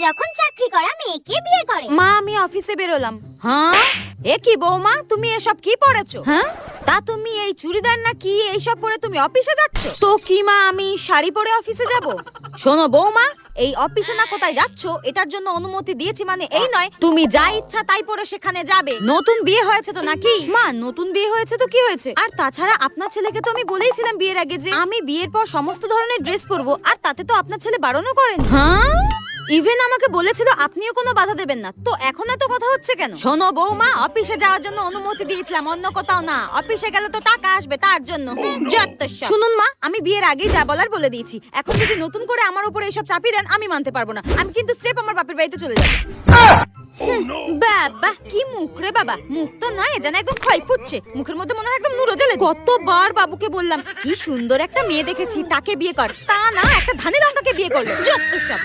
যখন চাকরি করা মেয়েকে বিয়ে করে। মা আমি অফিসে বেরোলাম। হ্যাঁ এ কি বৌমা, তুমি এসব কি পরেছো? হ্যাঁ তা তুমি এই চুড়িদার না কি এইসব পরে তুমি অফিসে যাচ্ছ? তো কি মা আমি শাড়ি পরে অফিসে যাব? শোনো বৌমা, এই অফিসে না কোথায় যাচ্ছ এটার জন্য অনুমতি দিয়েছি মানে এই নয় তুমি যা ইচ্ছা তাই পরে সেখানে যাবে। নতুন বিয়ে হয়েছে তো নাকি? মা নতুন বিয়ে হয়েছে তো কি হয়েছে? আর তাছাড়া আপনার ছেলেকে তো আমি বলেইছিলাম বিয়ের আগে যে আমি বিয়ের পর সমস্ত ধরনের ড্রেস পরবো, আর তাতে তো আপনার ছেলে বারণও করেন। হ্যাঁ ইভেন আমাকে বলেছিল আপনিও কোনো বাধা দেবেন না, তো এখন এত কথা হচ্ছে কেন? শোনো বৌমা, অফিসে যাওয়ার জন্য অনুমতি দিয়েছিলাম, অন্য কোথাও না। অফিসে গেলে তো টাকা আসবে তার জন্য। শুনুন মা, আমি বিয়ের আগেই যা বলার বলে দিয়েছি। এখন যদি নতুন করে আমার উপরে এইসব চাপিয়ে দেন আমি মানতে পারবো না। আমি কিন্তু স্রেফ আমার বাপের বাড়িতে চলে যাবো। বাবা কি মুখ রে বাবা, মুখ তো নয় যেন একদম ক্ষয় ফুটছে, মুখের মধ্যে মনে হয় একদম নুরো জ্বলে। কতবার বাবুকে বললাম কি সুন্দর একটা মেয়ে দেখেছি তাকে বিয়ে কর, তা না একটা ধানে লঙ্কাকে বিয়ে করলো। যত সব।